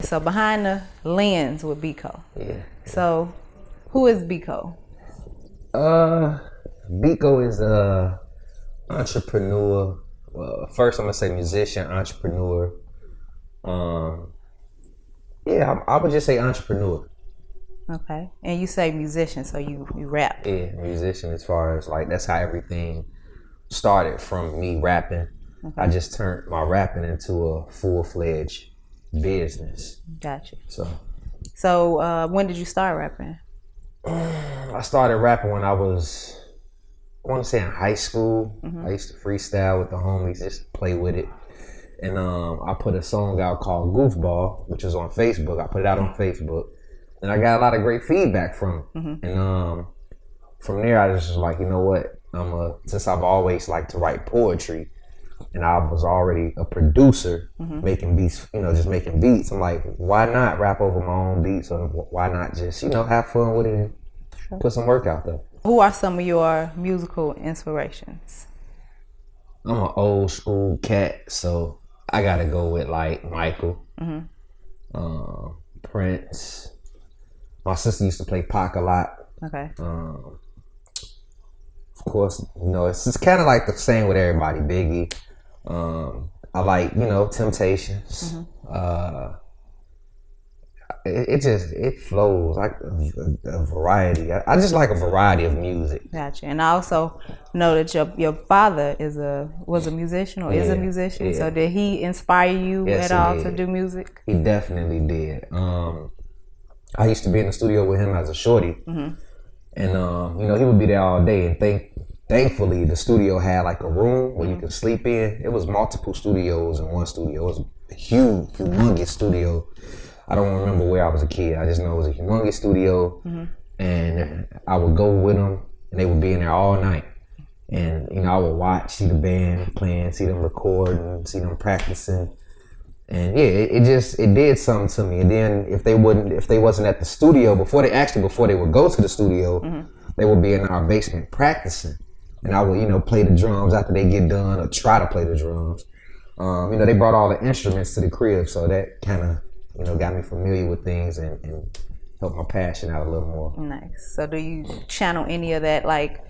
So behind the lens with Bekoe. Yeah. So who is Bekoe? Bekoe is a entrepreneur. First I'm gonna say musician, entrepreneur. Yeah, I would just say entrepreneur. Okay. And you say musician, so you rap. Yeah, musician as far as like that's how everything started from me rapping. Okay. I just turned my rapping into a full-fledged business. Gotcha. So when did you start rapping? I started rapping when I was, I want to say in high school. Mm-hmm. I used to freestyle with the homies, just play with it. And I put a song out called Goofball, which was on Facebook. I put it out on Facebook. And I got a lot of great feedback from it. Mm-hmm. And from there, I just was like, you know what? Since I've always liked to write poetry, and I was already a producer, mm-hmm. making beats, just making beats. I'm like, why not rap over my own beats? Or why not just, have fun with it and put some work out there? Who are some of your musical inspirations? I'm an old school cat, so I gotta go with like Michael, mm-hmm. Prince. My sister used to play Pac a lot. Okay. Of course, it's just kind of like the same with everybody. Biggie. I like, Temptations. Mm-hmm. It flows like a variety. I just like a variety of music. Gotcha. And I also know that your father was a musician or is a musician. Yeah. So did he inspire you at all to do music? He definitely did. I used to be in the studio with him as a shorty, mm-hmm. and he would be there all day. And thankfully, the studio had like a room where you could sleep in. It was multiple studios in one studio. It was a humongous studio. I don't remember where I was a kid. I just know it was a humongous studio, mm-hmm. and I would go with them, and they would be in there all night. And I would see the band playing, see them recording, see them practicing. And yeah, it did something to me. And then if they wasn't at the studio before they would go to the studio, mm-hmm. they would be in our basement practicing. And I would, play the drums after they get done or try to play the drums. They brought all the instruments to the crib, so that kind of, got me familiar with things and helped my passion out a little more. Nice. So do you channel any of that, like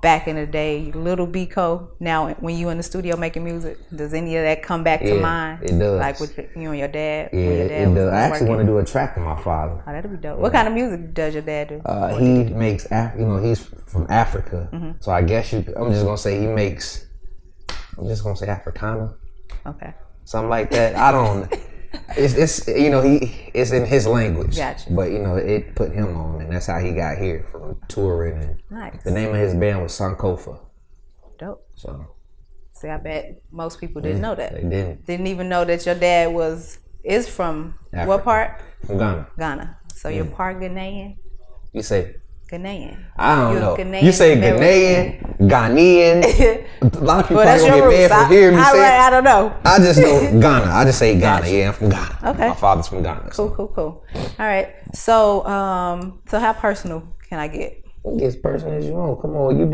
back in the day, little Bekoe, now when you in the studio making music, does any of that come back to mind? It does. Like with you and your dad? Yeah, it does. I actually want to do a track with my father. Oh, that'd be dope. What kind of music does your dad do? He makes, he's from Africa. Mm-hmm. So I guess I'm just going to say Africana. Okay. Something like that. I don't It's it's in his language. Gotcha. But it put him on, and that's how he got here from touring. And nice. The name of his band was Sankofa. Dope. So. See, I bet most people didn't know that. They didn't. Didn't even know that your dad is from Africa. What part? From Ghana. Ghana. So you're part Ghanaian? You say Ghanaian. I don't know. Ghanaian, you say Ghanaian, Ghanaian. A lot of people probably gonna get mad for hearing me say I don't know. I just know Ghana. I just say Ghana. Gotcha. Yeah, I'm from Ghana. Okay. My father's from Ghana. Cool. All right. So, so how personal can I get? Get as personal as you want. Come on, you've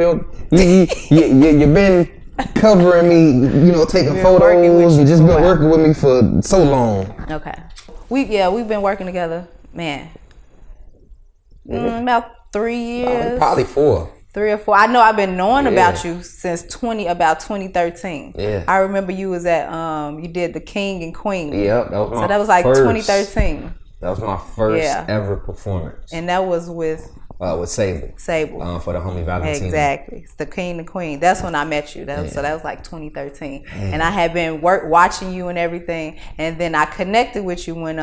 been covering me. Taking photos. You just been working with me for so long. Okay. We've been working together, man. About 3 years. Probably 4. 3 or 4. I know I've been knowing about you since 2013. Yeah. I remember you was at you did the King and Queen. Yep, that was my So that was like first, 2013. That was my first ever performance. And that was with Sable. For the homie Valentino. Exactly. It's the King and Queen. That's when I met you. So that was like 2013. And I had been watching you and everything. And then I connected with you when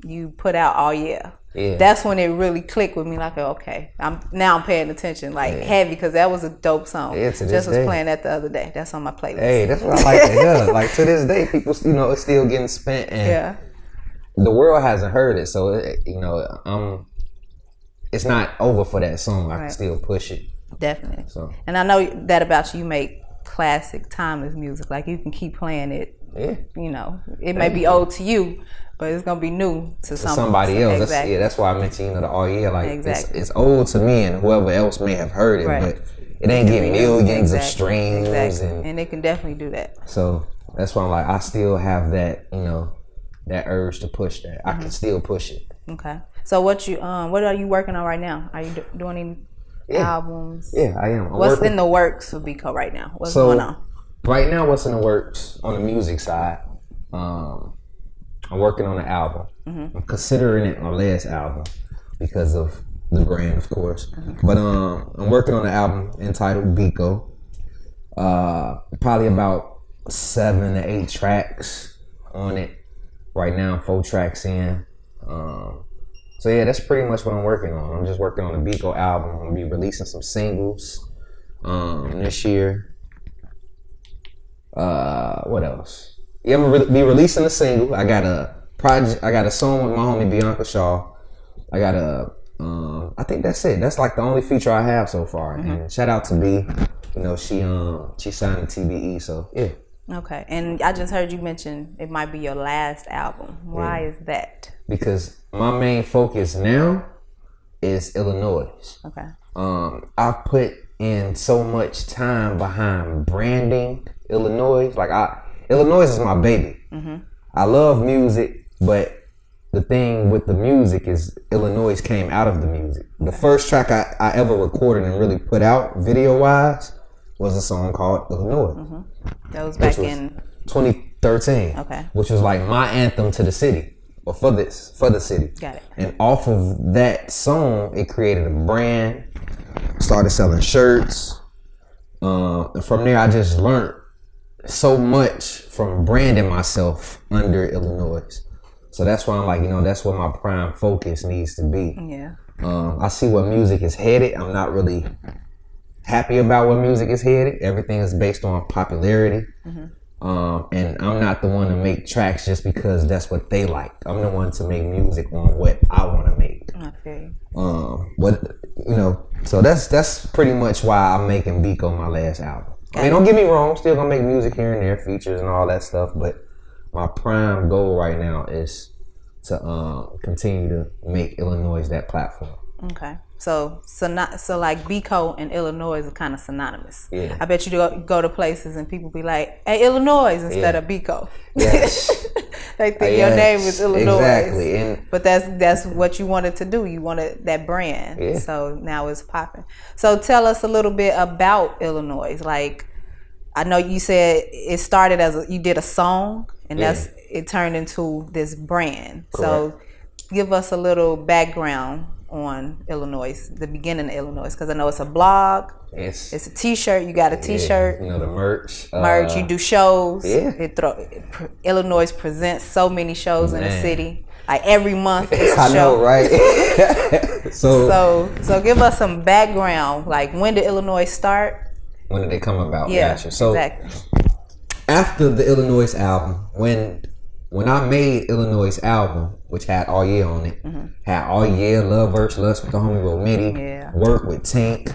you put out Oh Yeah. Yeah. That's when it really clicked with me. Like, okay, I'm paying attention, heavy, because that was a dope song. Yeah, Just was playing that the other day. That's on my playlist. Hey, that's what I like to hear. Like to this day, people, it's still getting spent, and the world hasn't heard it. So, it's not over for that song. I can still push it. Definitely. So, and I know that about you. You make classic, timeless music. Like you can keep playing it. Yeah. It may be old to you, but it's gonna be new to somebody else. Exactly. That's why I mentioned the Oh Yeah. Like exactly. it's old to me and whoever else may have heard it, but it ain't getting millions of streams. And it can definitely do that. So that's why I'm like, I still have that, you know, that urge to push that. I can still push it. Okay. So what are you working on right now? Are you doing any albums? Yeah, I am. What's in the works for Bekoe right now? What's going on? Right now, what's in the works on the music side? I'm working on an album. I'm considering it my last album because of the brand, of course. But I'm working on an album entitled Bekoe. Probably about 7 to 8 tracks on it. Right now, 4 tracks in. So yeah, that's pretty much what I'm working on. I'm just working on the Bekoe album. I'm gonna be releasing some singles this year. What else? Yeah, I'm gonna be releasing a single. I got a project. I got a song with my homie Bianca Shaw. I got I think that's it. That's like the only feature I have so far. And shout out to B. You know, she signed to TBE. So yeah. Okay, and I just heard you mention it might be your last album. Why is that? Because my main focus now is iLLANOiZE. Okay. I put in so much time behind branding iLLANOiZE. Like iLLANOiZE is my baby. I love music, but the thing with the music is iLLANOiZE came out of the music. The first track I ever recorded and really put out video wise was a song called iLLANOiZE. That was back in 2013. Okay. Which was like my anthem to the city, or for the city. Got it. And off of that song, it created a brand. Started selling shirts. And from there, I just learned so much from branding myself under iLLANOiZE. So that's why I'm like, you know, that's what my prime focus needs to be. Yeah. I see where music is headed. I'm not really happy about where music is headed. Everything is based on popularity. And I'm not the one to make tracks just because that's what they like. I'm the one to make music on what I want to make. I feel you. But you know, so that's pretty much why I'm making Bekoe my last album. I mean, don't get me wrong, I'm still gonna make music here and there, features and all that stuff, but my prime goal right now is to continue to make iLLANOiZE that platform. Okay. So like Bekoe and iLLANOiZE are kind of synonymous. Yeah. I bet you go to places and people be like, "Hey, iLLANOiZE" instead of Bekoe. Yes. They think your name is iLLANOiZE. Exactly. But that's what you wanted to do. You wanted that brand. Yeah. So now it's popping. So tell us a little bit about iLLANOiZE. Like, I know you said it started as you did a song, and it turned into this brand. Correct. So give us a little background on iLLANOiZE, the beginning of iLLANOiZE, because I know it's a blog. Yes. It's a T-shirt. You got a T-shirt. You know, the merch. You do shows. Yeah. iLLANOiZE presents so many shows in the city. Like every month, it's a show. I know, right? So give us some background. Like, when did iLLANOiZE start? When did they come about? Yeah, gotcha. So exactly. after the iLLANOiZE album, when I made iLLANOiZE album, which had All Yeah on it, had All Yeah, Love Verse Lust with the homie Romiti, Work with Tank.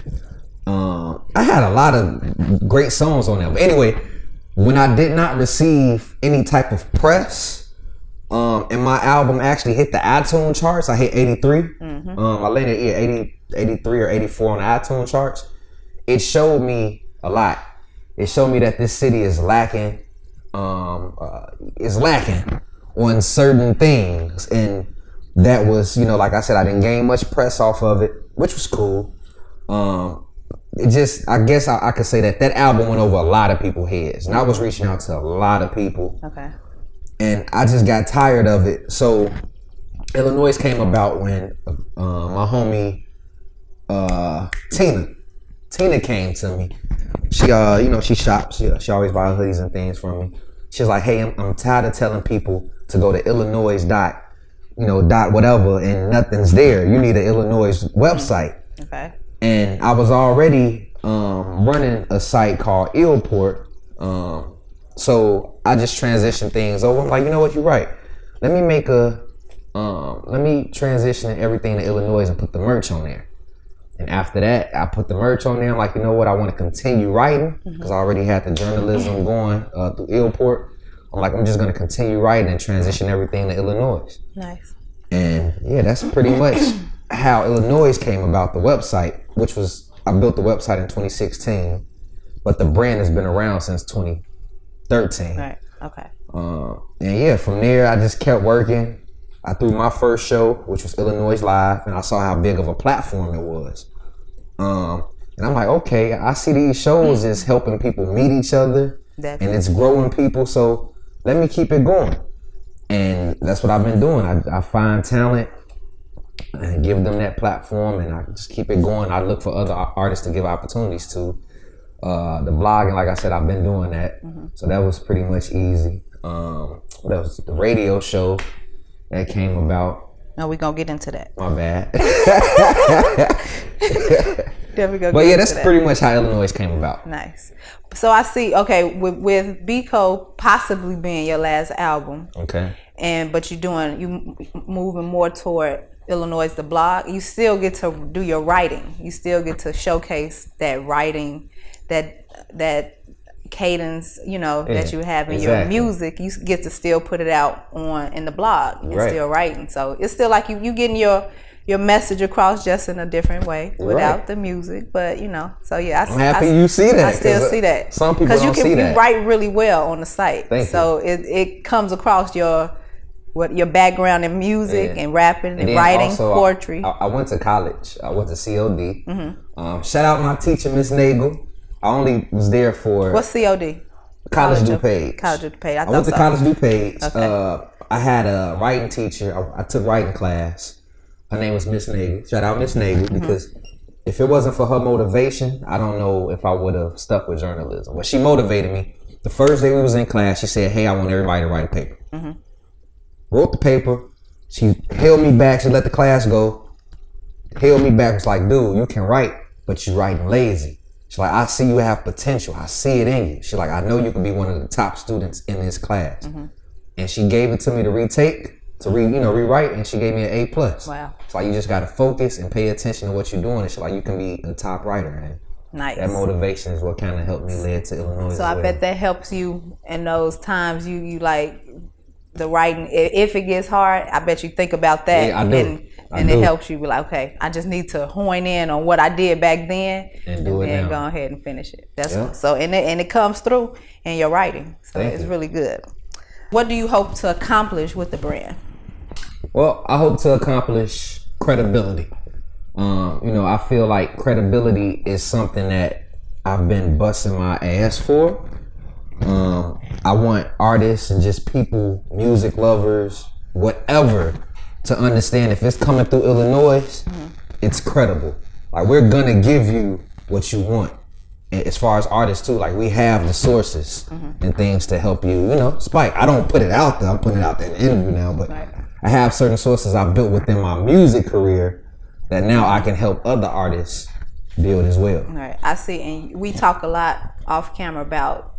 I had a lot of great songs on there. But anyway, when I did not receive any type of press, and my album actually hit the iTunes charts, I hit 83. I landed 83 or 84 on the iTunes charts. It showed me a lot. It showed me that this city is lacking on certain things, and that was, you know, like I said, I didn't gain much press off of it, which was cool. It just, I guess I could say that album went over a lot of people's heads, and I was reaching out to a lot of people. Okay. And I just got tired of it. So iLLANOiZE came about when my homie Tina came to me. She you know, she shops. She always buys hoodies and things from me. She's like, "Hey, I'm tired of telling people to go to iLLANOiZE dot whatever, and nothing's there. You need an iLLANOiZE website." Okay. And I was already running a site called Illport. So I just transitioned things over. I'm like, you know what, you're right. Let me transition everything to iLLANOiZE and put the merch on there. And after that, I put the merch on there. I'm like, you know what? I want to continue writing because I already had the journalism going through Illport. I'm like, I'm just going to continue writing and transition everything to iLLANOiZE. Nice. And yeah, that's pretty much how iLLANOiZE came about, the website, which was I built the website in 2016, but the brand has been around since 2013. Right. Okay. And yeah, from there I just kept working. I threw my first show, which was iLLANOiZE Live, and I saw how big of a platform it was. And I'm like, okay, I see these shows is helping people meet each other. Definitely. And it's growing people, so let me keep it going. And that's what I've been doing. I find talent and give them that platform, and I just keep it going. I look for other artists to give opportunities to. The blogging, like I said, I've been doing that, so that was pretty much easy. What else? The radio show that came about. No, we're gonna get into that. My bad. But yeah, that's pretty much how iLLANOiZE came about. Nice. So I see. Okay, with Bekoe possibly being your last album. Okay. But you moving more toward iLLANOiZE, the blog. You still get to do your writing. You still get to showcase that writing, that cadence, that you have in your music. You get to still put it out in the blog and still writing. So it's still like you getting your message across, just in a different way without the music. But so yeah, I'm happy you see that. I still see that. Some people don't see that. You write really well on the site. So it comes across your background in music and rapping and writing, also, poetry. I went to college. I went to COD. Shout out my teacher, Miss Nagel. I only was there for... What's COD? College DuPage. College DuPage. I went to College DuPage. Okay. I had a writing teacher. I took writing class. Her name was Miss Nagel. Shout out Miss Nagel, because if it wasn't for her motivation, I don't know if I would have stuck with journalism. But she motivated me. The first day we was in class, she said, hey, I want everybody to write a paper. Wrote the paper. She held me back. She let the class go. Held me back. Was like, dude, you can write, but you writing lazy. She's like, I see you have potential. I see it in you. She's like, I know you can be one of the top students in this class. And she gave it to me to retake, to rewrite, and she gave me an A+. Wow. It's like, you just got to focus and pay attention to what you're doing. And she's like, you can be a top writer. And nice. That motivation is what kind of helped me lead to iLLANOiZE. So I bet that helps you in those times you like the writing. If it gets hard, I bet you think about that. Yeah, I do. And it helps you be like, okay, I just need to hone in on what I did back then and do it then now. Go ahead and finish it. That's so, and it comes through in your writing. So it's really good. What do you hope to accomplish with the brand? Well, I hope to accomplish credibility. I feel like credibility is something that I've been busting my ass for. I want artists and just people, music lovers, whatever, to understand if it's coming through iLLANOiZE, it's credible. Like, we're gonna give you what you want. And as far as artists too, like, we have the sources and things to help you, spike. I don't put it out there. I'm putting it out there in the interview now, but I have certain sources I've built within my music career that now I can help other artists build as well. Right. I see. And we talk a lot off camera about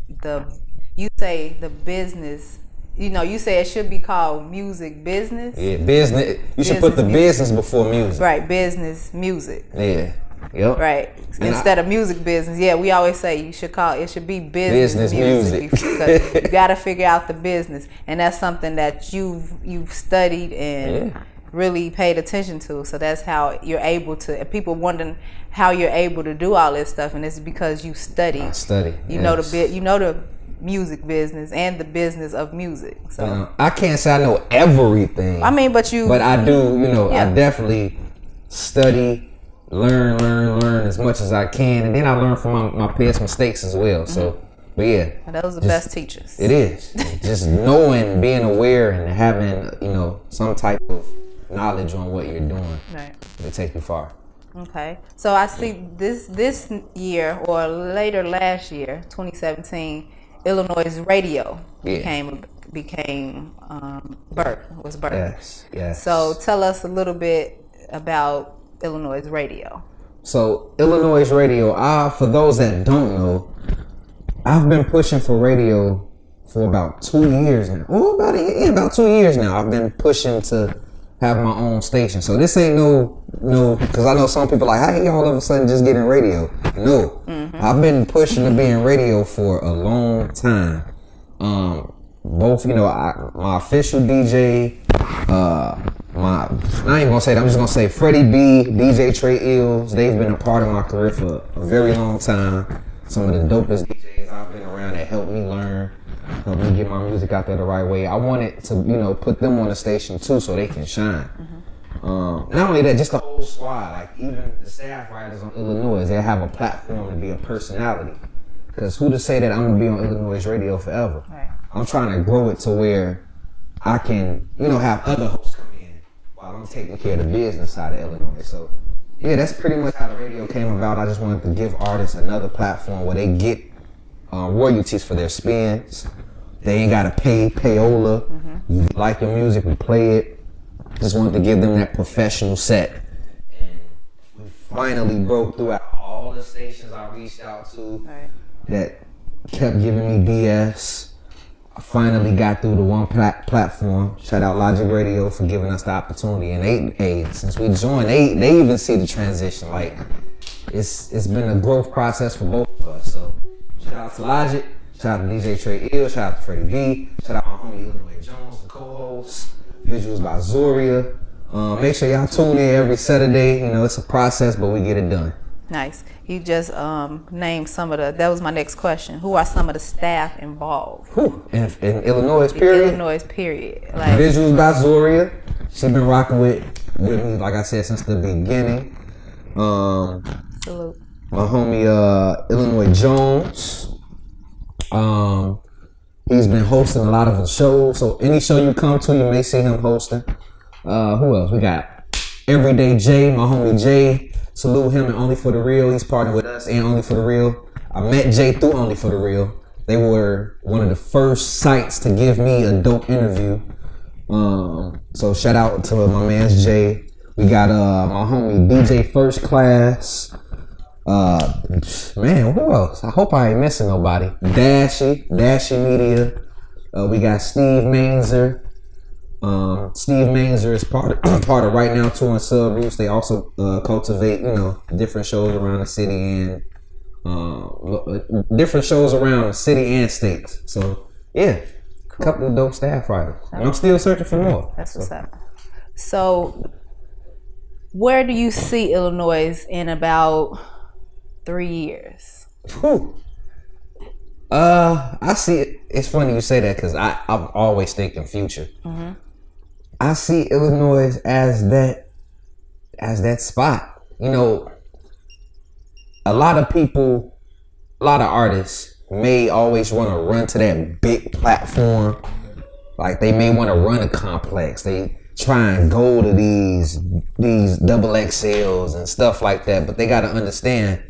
you say the business. You say it should be called music business. Yeah, business. You should put the business before music. Right, business, music. Yeah. Yep. Right. Instead of music business. Yeah, we always say it should be business music. Because you got to figure out the business, and that's something that you've studied and really paid attention to. So that's how you're able to. People wondering how you're able to do all this stuff, and it's because you study. I study. You know the music business and the business of music. So I can't say I know everything. I mean, but I do. I definitely study. Learn as much as I can, and then I learn from my past mistakes as well. So, but yeah, those are the best teachers. It is just knowing, being aware, and having some type of knowledge on what you're doing. Right, it'll take you far. Okay, so I see this year or later last year, 2017, iLLANOiZE Radio became birthed. Yes. So tell us a little bit about iLLANOiZE Radio. So iLLANOiZE Radio, for those that don't know, I've been pushing for radio for about 2 years now. Oh, about 2 years now. I've been pushing to have my own station. So this ain't no, because I know some people like, how you all of a sudden just getting radio? No, I've been pushing to be in radio for a long time. Both, my official DJ, I ain't gonna say that. I'm just gonna say Freddie B, DJ Trey Ills. They've been a part of my career for a very long time. Some of the dopest DJs I've been around that helped me learn, helped me get my music out there the right way. I wanted to, put them on the station too so they can shine. Not only that, just the whole squad, like even the staff writers on iLLANOiZE, they have a platform to be a personality. Because who to say that I'm gonna be on iLLANOiZE radio forever? Right. I'm trying to grow it to where I can, have other hosts come in while I'm taking care of the business side of Illinois. So, yeah, that's pretty much how the radio came about. I just wanted to give artists another platform where they get royalties for their spins. They ain't gotta pay payola. You like your music, we play it. Just wanted to give them that professional set. And we finally broke through at all the stations I reached out to that kept giving me BS. I finally got through to one platform. Shout out Logic Radio for giving us the opportunity. And since we joined, they even see the transition. Like, it's been a growth process for both of us. So shout out to Logic, shout out to DJ Trey Ill, shout out to Freddie B, shout out my homie iLLANOiZE Jones, the co-host. Visuals by Zoria. Make sure y'all tune in every Saturday. It's a process, but we get it done. Nice. You just named some of that was my next question. Who are some of the staff involved? In iLLANOiZE, period? iLLANOiZe, period. Like, Visuals by Zoria. She's been rocking with me, like I said, since the beginning. Salute. My homie iLLANOiZE Jones. He's been hosting a lot of the shows, so any show you come to, you may see him hosting. Who else? We got Everyday Jay, my homie Jay. Salute him and Only for the Real. He's partnered with us and Only for the Real. I met Jay through Only for the Real. They were one of the first sites to give me a dope interview. So shout out to my man's Jay. We got my homie DJ First Class. Man, who else? I hope I ain't missing nobody. Dashy Media. We got Steve Mainzer. Steve Mainzer is part of Right Now Touring Sub Roots. They also cultivate, different shows around the city and different shows around the city and states. So yeah, cool. Couple of dope staff writers. And I'm still searching for more. That's what's up. So, where do you see iLLANOiZE in about 3 years? I see it. It's funny you say that because I'm always thinking future. I see iLLANOiZE as that spot. A lot of artists may always want to run to that big platform. Like they may want to run a complex. They try and go to these double XLs and stuff like that. But they got to understand,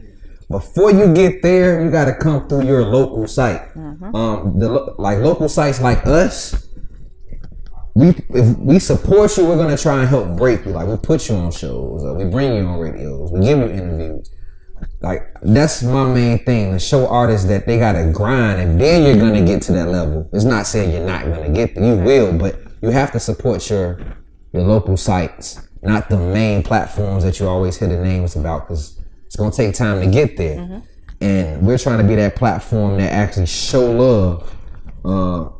before you get there, you got to come through your local site. Local sites like us, if we support you, we're gonna try and help break you. Like we put you on shows, we bring you on radios, we give you interviews. Like that's my main thing, to show artists that they gotta grind, and then you're gonna get to that level. It's not saying you're not gonna get there, you will, but you have to support your local sites, not the main platforms that you always hear the names about, because it's gonna take time to get there. And we're trying to be that platform that actually show love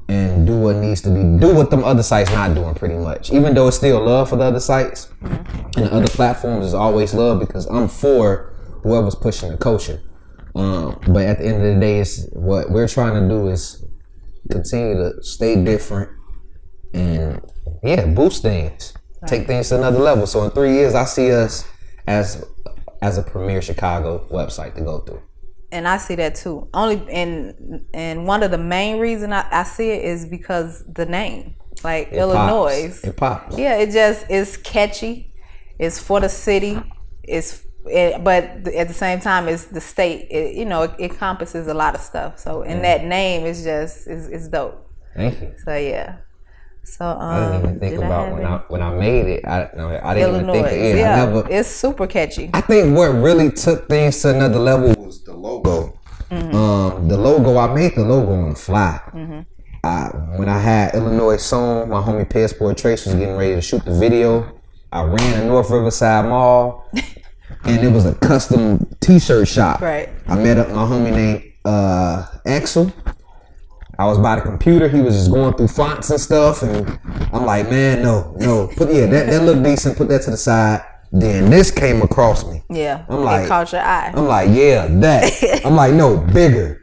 and do what needs to be, do what them other sites not doing pretty much. Even though it's still love for the other sites and the other platforms, is always love because I'm for whoever's pushing the culture. But at the end of the day, it's what we're trying to do is continue to stay different and boost things, take things to another level. So in 3 years, I see us as a premier Chicago website to go through. And I see that too. And one of the main reason I see it is because the name, like iLLANOiZE. It pops. Yeah, it just is catchy. It's for the city. But at the same time, it's the state. It encompasses a lot of stuff. So, and that name is just is dope. Thank you. So yeah. So I didn't even think about when I made it. I didn't even think. It's super catchy. I think what really took things to another level was the logo. The logo, I made the logo on the fly. When I had iLLANOiZE Song, my homie Passport Trace was getting ready to shoot the video. I ran to North Riverside Mall, and it was a custom T-shirt shop. Right. I met my homie named Axel. I was by the computer. He was just going through fonts and stuff, and I'm like, man, no. That looked decent. Put that to the side. Then this came across me. Yeah, I'm like, it caught your eye. I'm like, yeah, that. I'm like, no, bigger.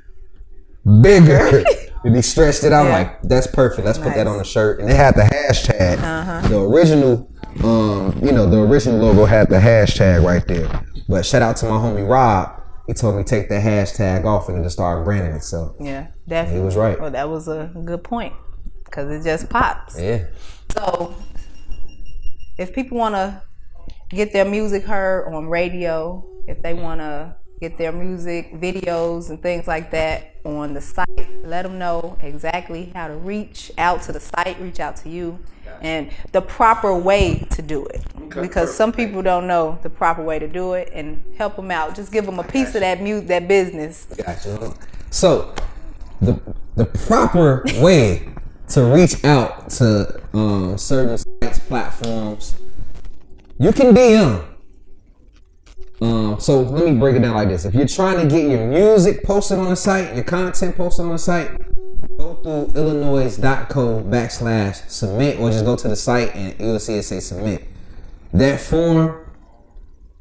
And he stretched it out. I'm like, that's perfect. Let's put that on the shirt. And they had the hashtag. The original, the original logo had the hashtag right there. But shout out to my homie Rob. He told me take that hashtag off and it just started branding itself. Yeah, definitely. And he was right. Well, that was a good point because it just pops. Yeah. So, if people want to get their music heard on radio, if they want to get their music videos and things like that on the site, let them know exactly how to reach out to the site, reach out to you, and the proper way to do it. Okay, because some people don't know the proper way to do it, and help them out. Just give them a piece of that music, that business. Gotcha. So the proper way to reach out to certain sites, platforms, you can DM. So let me break it down like this. If you're trying to get your music posted on the site, your content posted on the site, go through iLLANOiZE.co/submit, or just go to the site and you'll see it say submit. That form,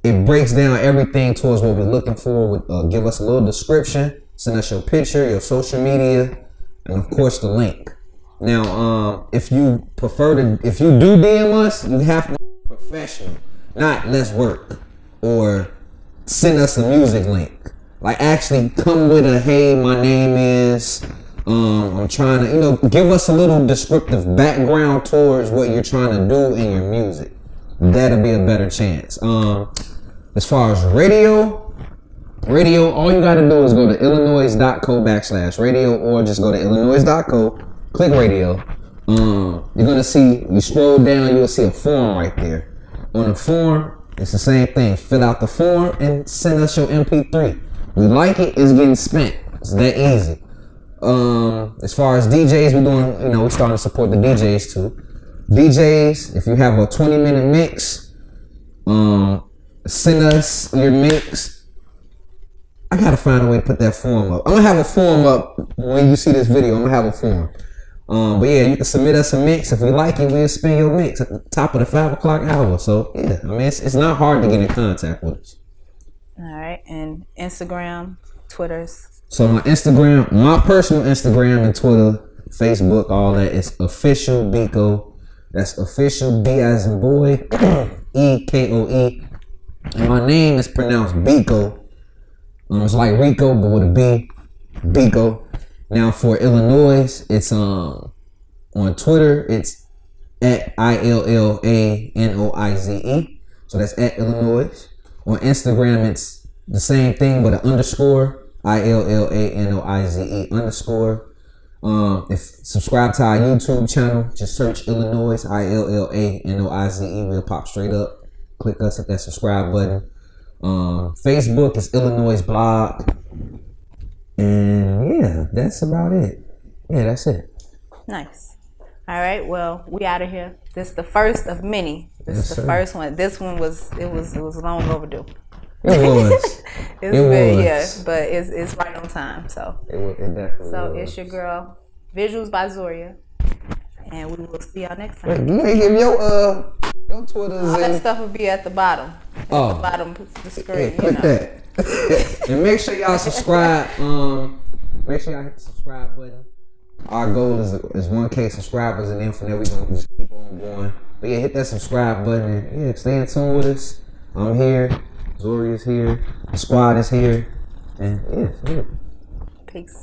it breaks down everything towards what we're looking for. Give us a little description, send us your picture, your social media, and of course the link. Now, if you do DM us, you have to be professional, not let's work, or send us a music link. Like actually come with a, hey, my name is, I'm trying to, give us a little descriptive background towards what you're trying to do in your music. That'll be a better chance. As far as radio, all you gotta do is go to iLLANOiZE.co/radio, or just go to iLLANOiZE.co, click radio. You're gonna see, you scroll down, you'll see a form right there. On the form, it's the same thing. Fill out the form and send us your MP3. We like it, it's getting spent. It's that easy. As far as DJs, we're starting to support the DJs too. DJs, if you have a 20-minute mix, send us your mix. I gotta find a way to put that form up. I'm gonna have a form up when you see this video. I'm gonna have a form. But yeah, you can submit us a mix. If we like it, we'll spin your mix at the top of the 5 o'clock hour. So yeah, it's not hard to get in contact with us. All right, and Instagram, Twitters. So my Instagram, my personal Instagram and Twitter, Facebook, all that is official Bekoe. That's official B as in boy, EKOE. And my name is pronounced Bekoe. It's like Rico, but with a B, Bekoe. Now for iLLANOiZE, it's on Twitter, it's at iLLANOiZE. So that's at iLLANOiZE. On Instagram, it's the same thing, but an underscore, iLLANOiZE underscore. If subscribe to our YouTube channel, just search iLLANOiZE, iLLANOiZE. We'll pop straight up. Click us, hit that subscribe button. Facebook is iLLANOiZE blog. And yeah, that's about it. Yeah, that's it. Nice. All right, well, we out of here. This is the first of many. This is the first one. This one was long overdue. It was. It's good, yeah, but it's right on time. So it definitely so was. It's your girl, Visuals by Zoria, and we will see y'all next time. Wait, you ain't give your Twitters. All that stuff will be at the bottom. Oh, at the bottom of the screen. Yeah, click that. And make sure y'all subscribe. Make sure y'all hit the subscribe button. Our goal is 1K subscribers, and then from there we gonna just keep on going. But yeah, hit that subscribe button and yeah, stay in tune with us. I'm here. Zoria's here. The squad is here. And yeah, it's here. Peace.